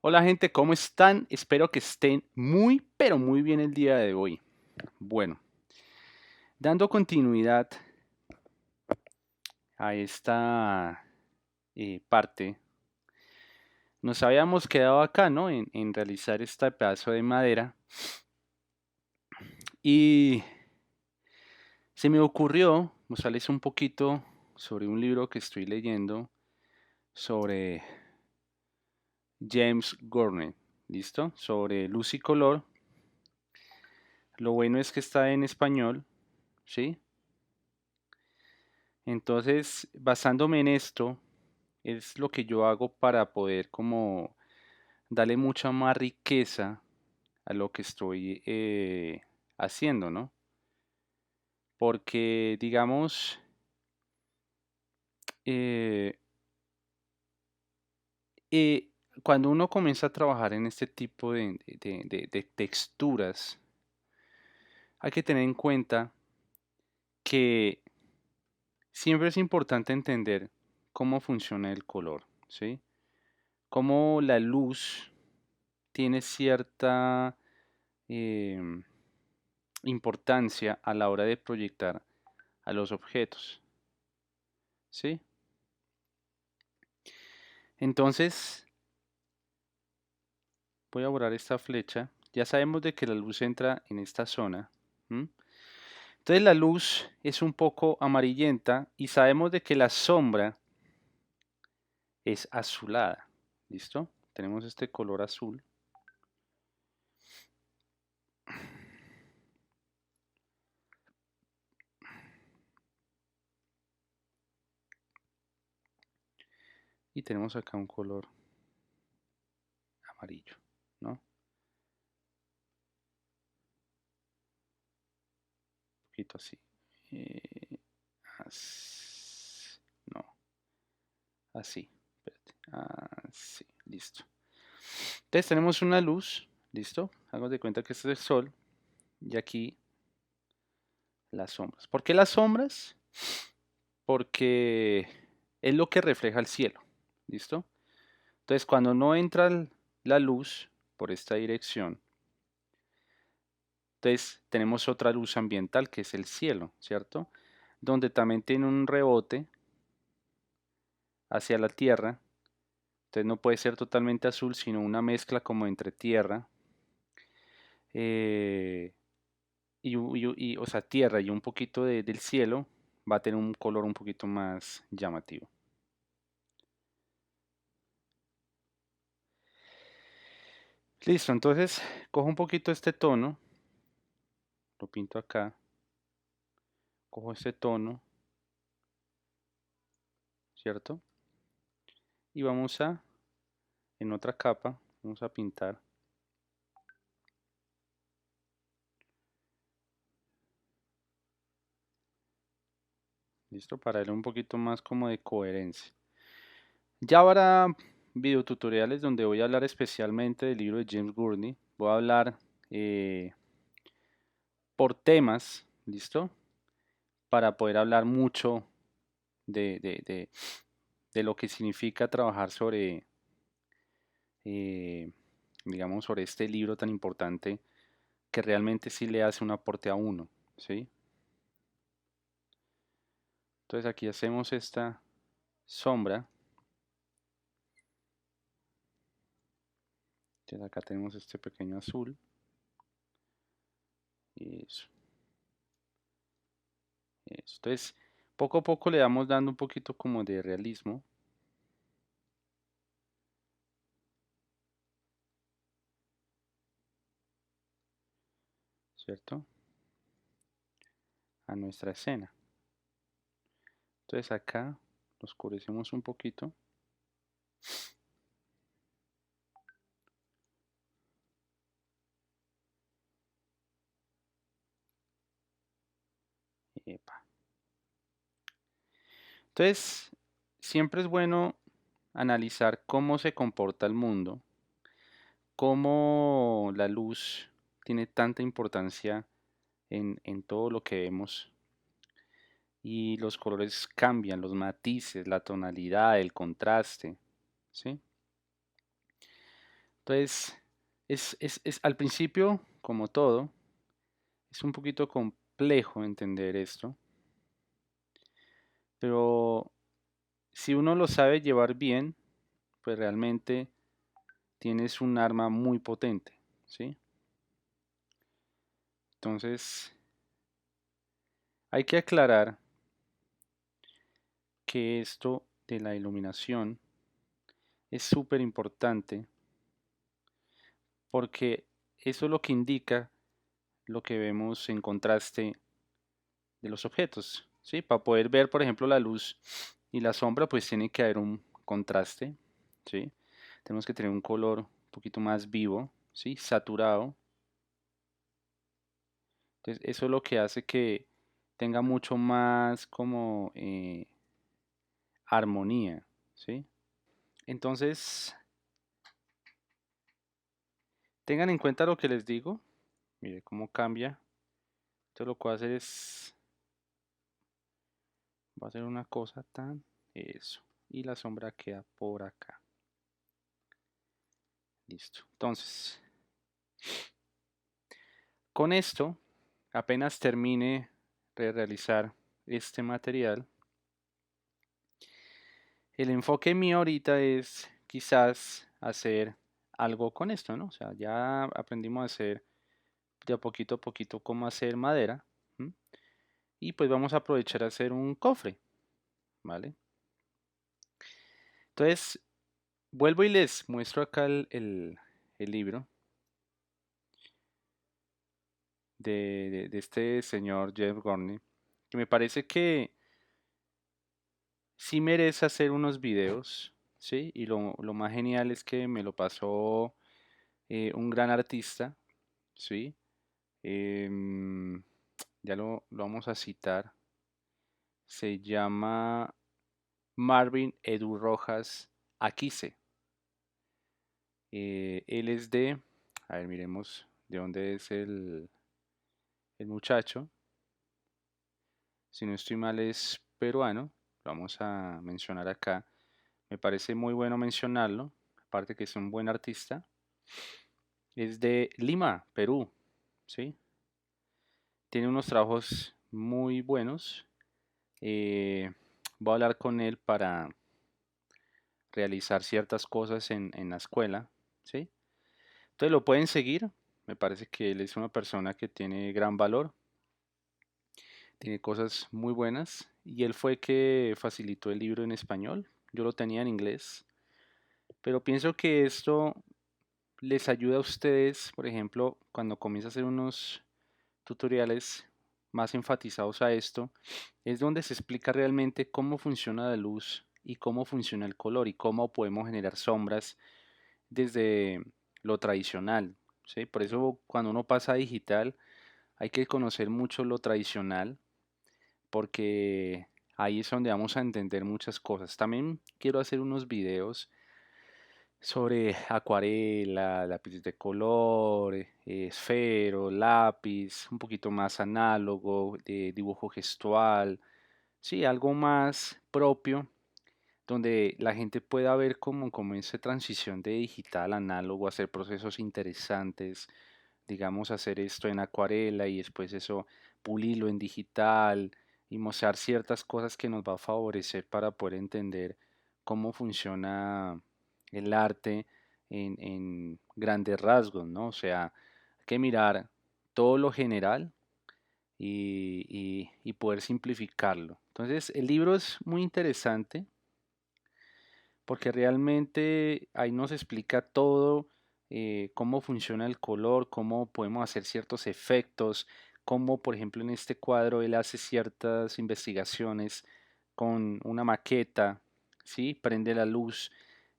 Hola gente, ¿cómo están? Espero que estén muy, pero muy bien el día de hoy. Bueno, dando continuidad a esta parte, nos habíamos quedado acá, ¿no? En realizar este pedazo de madera y se me ocurrió mostrarles un poquito sobre un libro que estoy leyendo sobre James Gurney, ¿listo? Sobre luz y color. Lo bueno es que está en español, ¿sí? Entonces, basándome en esto, es lo que yo hago para poder como darle mucha más riqueza a lo que estoy haciendo, ¿no? Porque, digamos, eh, eh, cuando uno comienza a trabajar en este tipo de texturas, hay que tener en cuenta que siempre es importante entender cómo funciona el color, ¿sí? Cómo la luz tiene cierta em, importancia a la hora de proyectar a los objetos, ¿sí? Entonces, voy a borrar esta flecha. Ya sabemos de que la luz entra en esta zona. ¿M? Entonces la luz es un poco amarillenta y sabemos de que la sombra es azulada. ¿Listo? Tenemos este color azul. Y tenemos acá un color amarillo, ¿no? Un poquito así. Eh, no, así. Espérate. Así, listo. Entonces tenemos una luz, ¿listo? Hagamos de cuenta que este es el sol y aquí las sombras. ¿Por qué las sombras? Porque es lo que refleja el cielo, ¿listo? Entonces cuando no entra la luz por esta dirección, entonces tenemos otra luz ambiental que es el cielo, ¿cierto? Donde también tiene un rebote hacia la tierra. Entonces no puede ser totalmente azul, sino una mezcla como entre tierra eh, o sea, tierra y un poquito del cielo, va a tener un color un poquito más llamativo. Listo, entonces cojo un poquito este tono, lo pinto acá, cojo este tono, ¿cierto? Y vamos a, en otra capa, vamos a pintar, ¿listo? Para darle un poquito más como de coherencia. Ya habrá videotutoriales donde voy a hablar especialmente del libro de James Gurney. Voy a hablar eh, por temas, ¿listo? Para poder hablar mucho de, de- de- de lo que significa trabajar sobre, eh, digamos, sobre este libro tan importante que realmente sí le hace un aporte a uno, ¿sí? Entonces aquí hacemos esta sombra. Entonces acá tenemos este pequeño azul. Y eso, eso. Entonces, poco a poco le vamos dando un poquito como de realismo, ¿cierto? A nuestra escena. Entonces acá lo oscurecemos un poquito. Epa. Entonces, siempre es bueno analizar cómo se comporta el mundo, cómo la luz tiene tanta importancia en todo lo que vemos y los colores cambian, los matices, la tonalidad, el contraste, ¿sí? Entonces, al principio, como todo, es un poquito complejo entender esto, pero si uno lo sabe llevar bien, pues realmente tienes un arma muy potente, ¿sí? Entonces, hay que aclarar que esto de la iluminación es súper importante porque eso es lo que indica lo que vemos en contraste de los objetos, ¿sí? Para poder ver, por ejemplo, la luz y la sombra, pues tiene que haber un contraste, ¿sí? Tenemos que tener un color un poquito más vivo, ¿sí? Saturado. Entonces, eso es lo que hace que tenga mucho más como armonía, ¿sí? Entonces, tengan en cuenta lo que les digo. Mire cómo cambia. Entonces, lo que voy a hacer es, va a hacer una cosa tan, eso. Y la sombra queda por acá. Listo. Entonces, con esto, apenas termine de realizar este material, el enfoque mío ahorita es quizás hacer algo con esto, ¿no? O sea, ya aprendimos a hacer de a poquito cómo hacer madera. ¿M? Y pues vamos a aprovechar a hacer un cofre, ¿vale? Entonces, vuelvo y les muestro acá el libro de este señor Jeff Gorney, que me parece que sí merece hacer unos videos, ¿sí? Y lo más genial es que me lo pasó un gran artista, ¿sí? Em, ya lo vamos a citar. Se llama Marvin Edu Rojas Aquise. Él es a ver, miremos de dónde es el muchacho. Si no estoy mal es peruano. Lo vamos a mencionar acá. Me parece muy bueno mencionarlo. Aparte que es un buen artista. Es de Lima, Perú, ¿sí? Tiene unos trabajos muy buenos. Eh, Voy a hablar con él para realizar ciertas cosas en la escuela, ¿sí? Entonces lo pueden seguir. Me parece que él es una persona que tiene gran valor, tiene cosas muy buenas y él fue que facilitó el libro en español. Yo lo tenía en inglés, pero pienso que esto les ayuda a ustedes, por ejemplo, cuando comienza a hacer unos tutoriales más enfatizados a esto, es donde se explica realmente cómo funciona la luz y cómo funciona el color y cómo podemos generar sombras desde lo tradicional, ¿sí? Por eso cuando uno pasa a digital hay que conocer mucho lo tradicional porque ahí es donde vamos a entender muchas cosas. También quiero hacer unos videos sobre acuarela, lápiz de color, esfero, lápiz, un poquito más análogo, de dibujo gestual, sí, algo más propio, donde la gente pueda ver cómo esa transición de digital a análogo, hacer procesos interesantes, digamos, hacer esto en acuarela y después eso pulirlo en digital y mostrar ciertas cosas que nos va a favorecer para poder entender cómo funciona el arte en grandes rasgos, ¿no? O sea, hay que mirar todo lo general y poder simplificarlo. Entonces, el libro es muy interesante porque realmente ahí nos explica todo, cómo funciona el color, cómo podemos hacer ciertos efectos, cómo por ejemplo en este cuadro él hace ciertas investigaciones con una maqueta, ¿sí? Prende la luz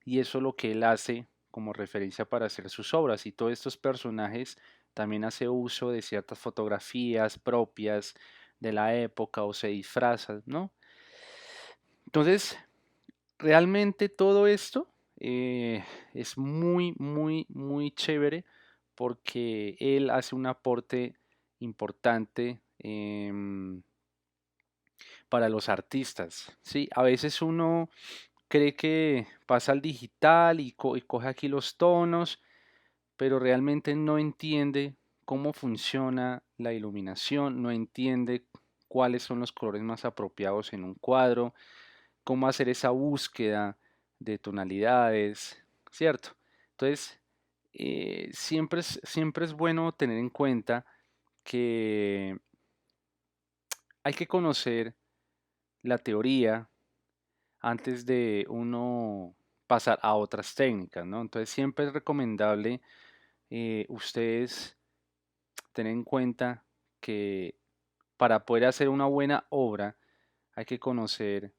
y eso es lo que él hace como referencia para hacer sus obras y todos estos personajes también hace uso de ciertas fotografías propias de la época o se disfrazan, ¿no? Entonces, realmente todo esto es muy, muy, muy chévere porque él hace un aporte importante para los artistas. ¿Sí? A veces uno cree que pasa al digital y coge aquí los tonos, pero realmente no entiende cómo funciona la iluminación, no entiende cuáles son los colores más apropiados en un cuadro, cómo hacer esa búsqueda de tonalidades, ¿cierto? Entonces, siempre es bueno tener en cuenta que hay que conocer la teoría antes de uno pasar a otras técnicas, ¿no? Entonces, siempre es recomendable ustedes tener en cuenta que para poder hacer una buena obra hay que conocer,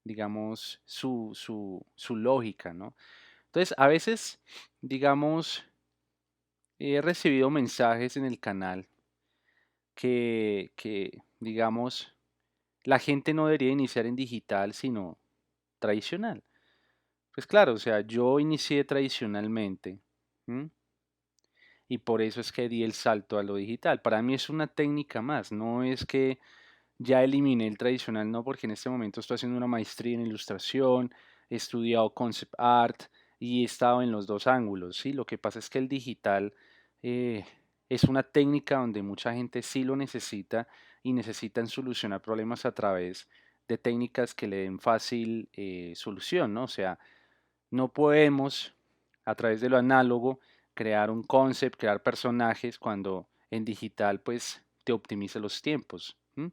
digamos, su lógica, ¿no? Entonces, a veces, digamos, he recibido mensajes en el canal digamos, la gente no debería iniciar en digital, sino tradicional. Pues claro, o sea, yo inicié tradicionalmente, ¿m? Y por eso es que di el salto a lo digital. Para mí es una técnica más, no es que ya eliminé el tradicional, no, porque en este momento estoy haciendo una maestría en ilustración, he estudiado concept art y he estado en los dos ángulos, ¿sí? Lo que pasa es que el digital eh, es una técnica donde mucha gente sí lo necesita y necesitan solucionar problemas a través de técnicas que le den fácil solución, ¿no? O sea, no podemos a través de lo análogo crear un concept, crear personajes cuando en digital pues te optimiza los tiempos. ¿M?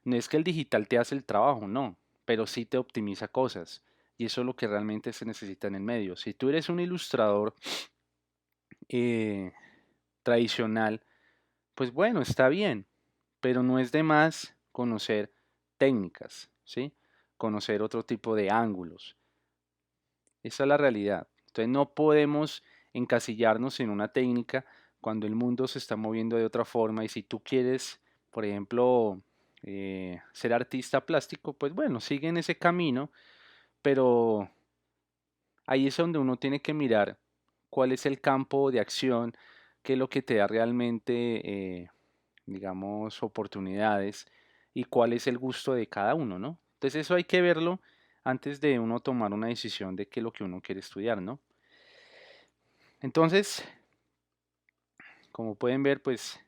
No es que el digital te hace el trabajo, no, pero sí te optimiza cosas. Y eso es lo que realmente se necesita en el medio. Si tú eres un ilustrador eh, tradicional, pues bueno, está bien, pero no es de más conocer técnicas, ¿sí? Conocer otro tipo de ángulos. Esa es la realidad. Entonces no podemos encasillarnos en una técnica cuando el mundo se está moviendo de otra forma y si tú quieres, por ejemplo, ser artista plástico, pues bueno, sigue en ese camino, pero ahí es donde uno tiene que mirar cuál es el campo de acción, qué es lo que te da realmente, digamos, oportunidades y cuál es el gusto de cada uno, ¿no? Entonces eso hay que verlo antes de uno tomar una decisión de qué es lo que uno quiere estudiar, ¿no? Entonces, como pueden ver, pues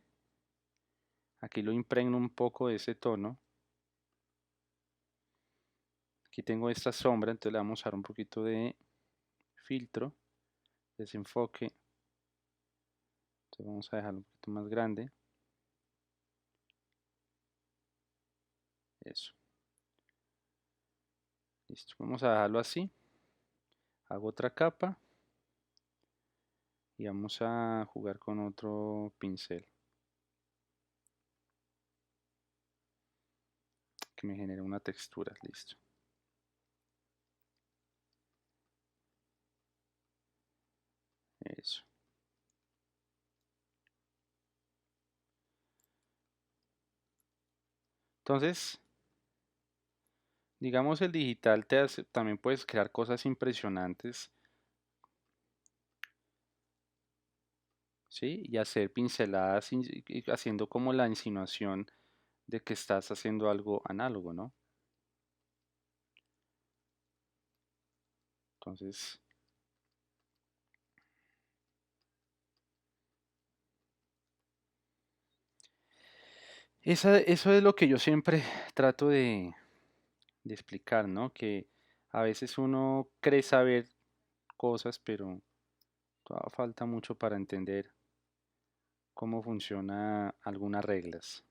aquí lo impregno un poco de ese tono. Aquí tengo esta sombra, entonces le vamos a dar un poquito de filtro, desenfoque. Entonces vamos a dejarlo un poquito más grande. Eso. Listo. Vamos a dejarlo así. Hago otra capa. Y vamos a jugar con otro pincel. Que me genere una textura. Listo. Eso. Entonces, digamos el digital te hace, también puedes crear cosas impresionantes, ¿sí? Y hacer pinceladas y haciendo como la insinuación de que estás haciendo algo análogo, ¿no? Entonces, eso es lo que yo siempre trato de explicar, ¿no? Que a veces uno cree saber cosas, pero todavía falta mucho para entender cómo funcionan algunas reglas.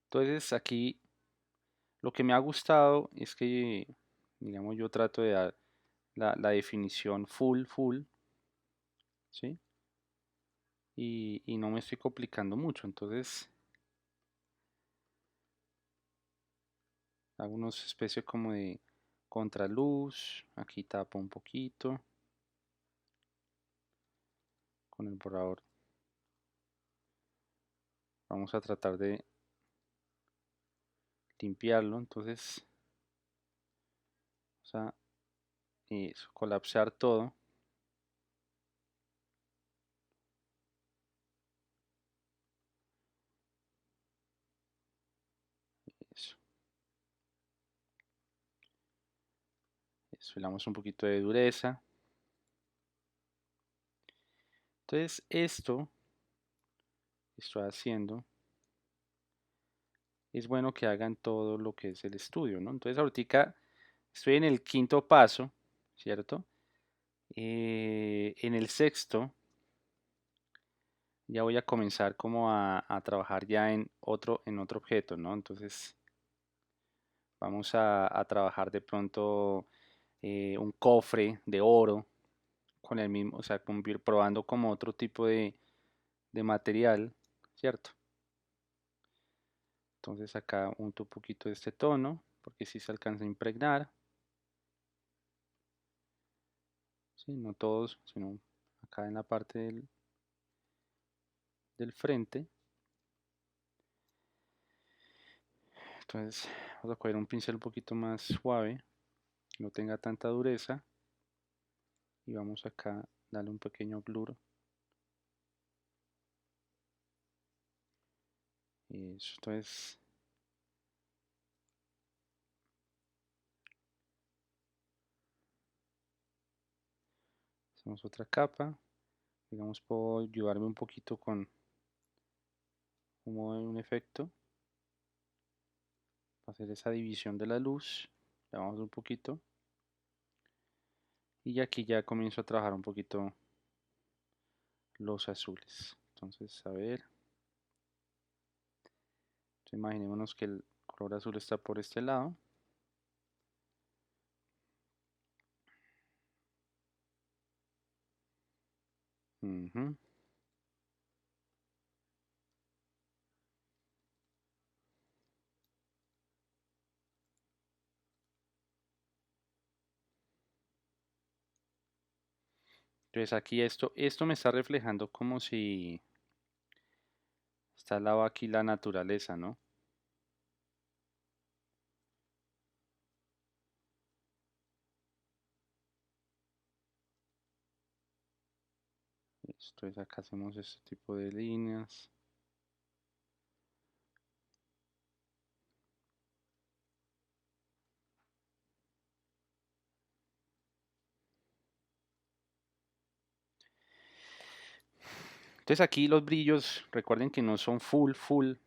Entonces, aquí lo que me ha gustado es que, digamos, yo trato de dar la definición full, ¿sí? Y no me estoy complicando mucho, entonces hago una especie como de contraluz, aquí tapo un poquito con el borrador. Vamos a tratar de limpiarlo, entonces vamos a eso, colapsar todo. Eso, eso, le damos un poquito de dureza. Entonces esto que estoy haciendo es bueno que hagan todo lo que es el estudio, ¿no? Entonces ahorita estoy en el quinto paso, ¿cierto? En el sexto ya voy a comenzar como a trabajar ya en otro objeto, ¿no? Entonces vamos a trabajar de pronto un cofre de oro con el mismo, o sea, probando como otro tipo de material, ¿cierto? Entonces acá unto un poquito de este tono, porque si se alcanza a impregnar, ¿sí? No todos, sino acá en la parte del frente. Entonces vamos a coger un pincel un poquito más suave, que no tenga tanta dureza, y vamos acá a darle un pequeño blur. Entonces hacemos otra capa. Digamos, puedo ayudarme un poquito con como un efecto para hacer esa división de la luz. Le vamos un poquito. Y aquí ya comienzo a trabajar un poquito los azules. Entonces, a ver. Entonces, imaginémonos que el color azul está por este lado. Ujú. Entonces aquí esto me está reflejando como si está al lado aquí la naturaleza, ¿no? Entonces acá hacemos este tipo de líneas. Entonces aquí los brillos, recuerden que no son full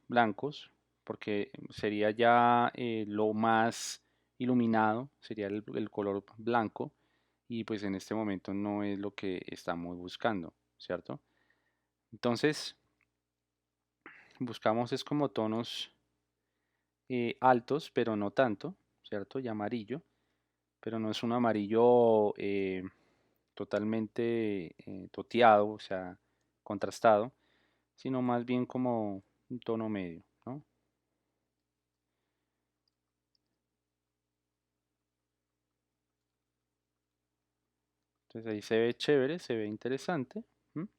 blancos, porque sería ya lo más iluminado, sería el color blanco, y pues en este momento no es lo que estamos buscando, ¿cierto? Entonces buscamos es como tonos altos, pero no tanto, ¿cierto? Y amarillo, pero no es un amarillo totalmente toteado, o sea, contrastado, sino más bien como un tono medio, ¿no? Entonces ahí se ve chévere, se ve interesante. ¿M?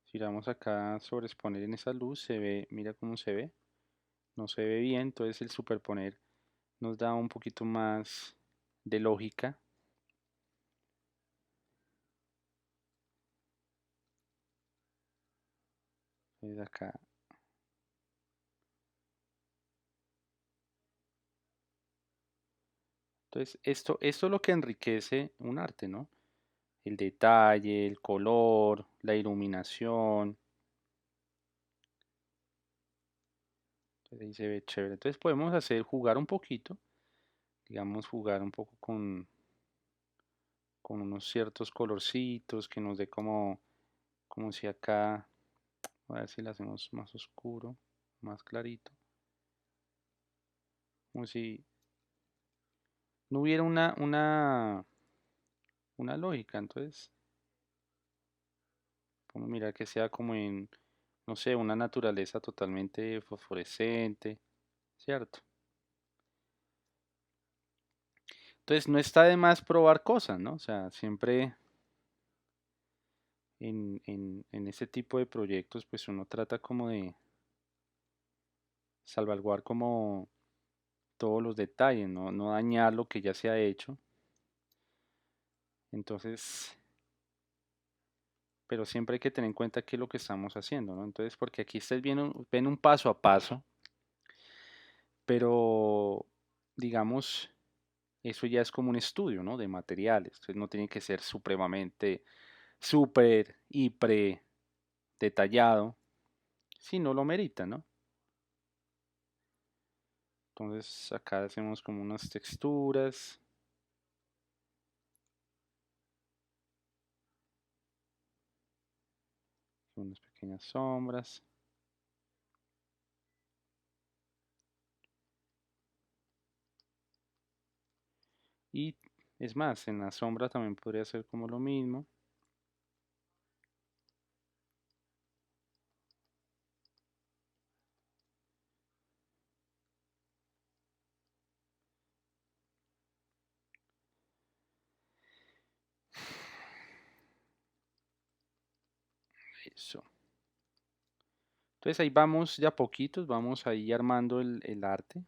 Si vamos acá a sobreexponer en esa luz, se ve, mira cómo se ve, no se ve bien, entonces el superponer nos da un poquito más de lógica. Entonces acá, entonces esto es lo que enriquece un arte, ¿no? El detalle, el color, la iluminación. Entonces ahí se ve chévere. Entonces podemos hacer, jugar un poquito, digamos, jugar un poco con unos ciertos colorcitos que nos dé como si acá, a ver si lo hacemos más oscuro, más clarito, como si no hubiera una lógica. Entonces, podemos mirar que sea como en, no sé, una naturaleza totalmente fosforescente, ¿cierto? Entonces no está de más probar cosas, ¿no? O sea, siempre en ese tipo de proyectos, pues uno trata como de salvaguardar como todos los detalles, no dañar lo que ya se ha hecho. Entonces, pero siempre hay que tener en cuenta qué es lo que estamos haciendo, ¿no? Entonces, porque aquí ustedes ven un paso a paso, pero digamos, eso ya es como un estudio, ¿no? De materiales. Entonces no tiene que ser supremamente súper, hiper detallado, si no lo merita, ¿no? Entonces acá hacemos como unas texturas, unas pequeñas sombras. Y es más, en la sombra también podría ser como lo mismo. Eso. Entonces ahí vamos de a poquitos, vamos ahí armando el arte,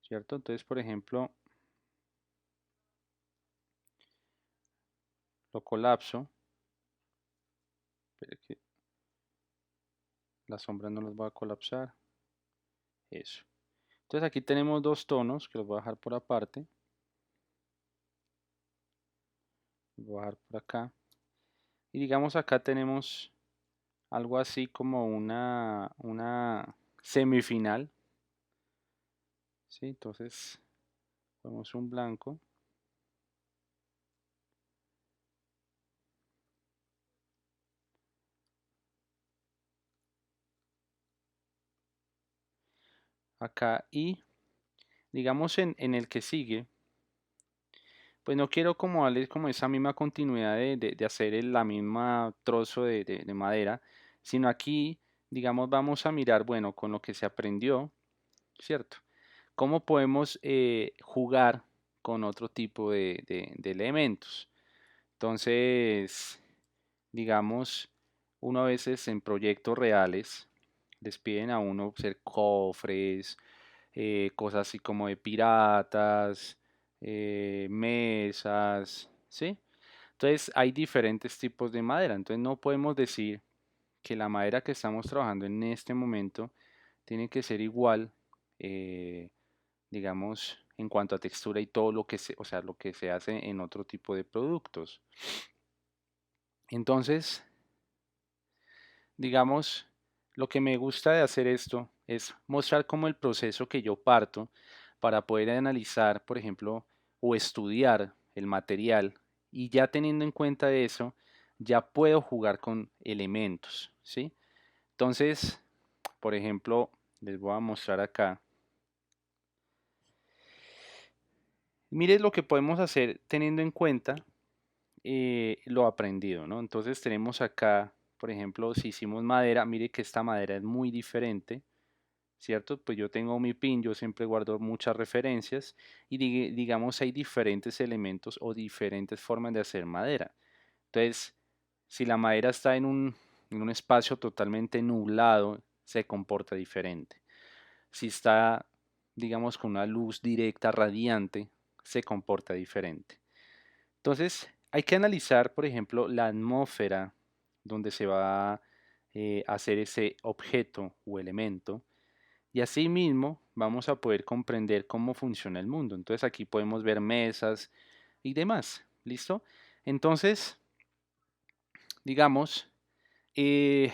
¿cierto? Entonces, por ejemplo, lo colapso. Espere que las sombras no las voy a colapsar. Eso. Entonces aquí tenemos dos tonos que los voy a dejar por aparte. Los voy a dejar por acá. Y digamos acá tenemos algo así como una semifinal. ¿Sí? Entonces ponemos un blanco. Acá y digamos en el que sigue, pues no quiero como darle como esa misma continuidad de hacer la misma trozo de madera, sino aquí, digamos, vamos a mirar, bueno, con lo que se aprendió, ¿cierto? ¿Cómo podemos jugar con otro tipo de elementos? Entonces, digamos, uno a veces en proyectos reales les piden a uno hacer cofres, cosas así como de piratas, mesas, ¿sí? Entonces hay diferentes tipos de madera, entonces no podemos decir que la madera que estamos trabajando en este momento tiene que ser igual, eh, digamos, en cuanto a textura y todo lo que se, o sea, lo que se hace en otro tipo de productos. Entonces, digamos, lo que me gusta de hacer esto es mostrar como el proceso que yo parto para poder analizar, por ejemplo, o estudiar el material y ya teniendo en cuenta eso, ya puedo jugar con elementos, ¿sí? Entonces, por ejemplo, les voy a mostrar acá. Miren lo que podemos hacer teniendo en cuenta lo aprendido, ¿no? Entonces tenemos acá, por ejemplo, si hicimos madera, mire que esta madera es muy diferente, ¿cierto? Pues yo tengo mi pin, yo siempre guardo muchas referencias y digamos hay diferentes elementos o diferentes formas de hacer madera. Entonces, si la madera está en un espacio totalmente nublado, se comporta diferente. Si está, digamos, con una luz directa, radiante, se comporta diferente. Entonces, hay que analizar, por ejemplo, la atmósfera donde se va a hacer ese objeto o elemento y asimismo vamos a poder comprender cómo funciona el mundo. Entonces aquí podemos ver mesas y demás. ¿Listo? Entonces, digamos, eh,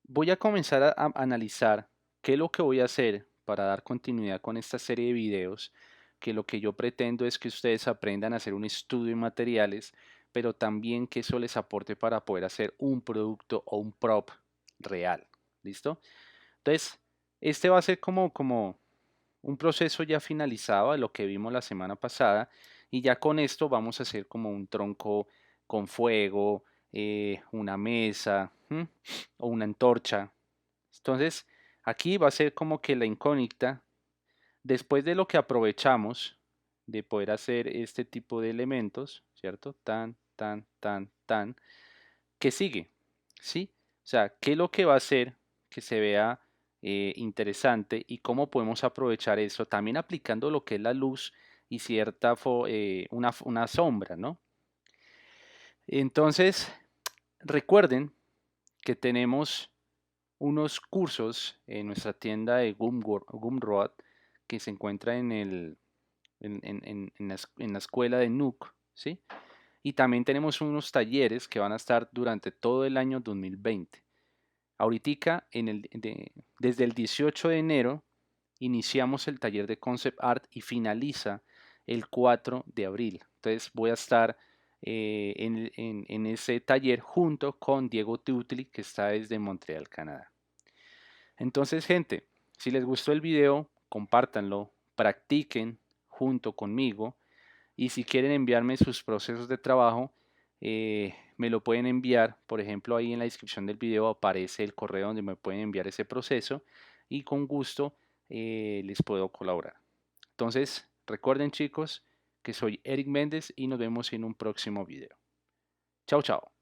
voy a comenzar a analizar qué es lo que voy a hacer para dar continuidad con esta serie de videos, que lo que yo pretendo es que ustedes aprendan a hacer un estudio de materiales, pero también que eso les aporte para poder hacer un producto o un prop real. ¿Listo? Entonces, este va a ser como un proceso ya finalizado de lo que vimos la semana pasada y ya con esto vamos a hacer como un tronco con fuego, una mesa o una antorcha. Entonces aquí va a ser como que la incógnita después de lo que aprovechamos de poder hacer este tipo de elementos, ¿cierto? Tan, tan, tan, tan, ¿qué sigue? ¿Sí? O sea, ¿qué es lo que va a hacer que se vea interesante y cómo podemos aprovechar eso? También aplicando lo que es la luz y cierta una sombra, ¿no? Entonces, recuerden que tenemos unos cursos en nuestra tienda de Gumroad que se encuentra en la escuela de Nook, ¿sí? Y también tenemos unos talleres que van a estar durante todo el año 2020. Ahorita, desde el 18 de enero, iniciamos el taller de Concept Art y finaliza el 4 de abril. Entonces voy a estar en ese taller junto con Diego Teutli, que está desde Montreal, Canadá. Entonces, gente, si les gustó el video, compártanlo, practiquen junto conmigo y si quieren enviarme sus procesos de trabajo, me lo pueden enviar. Por ejemplo, ahí en la descripción del video aparece el correo donde me pueden enviar ese proceso y con gusto les puedo colaborar. Entonces, recuerden chicos que soy Eric Méndez y nos vemos en un próximo video. Chao, chao.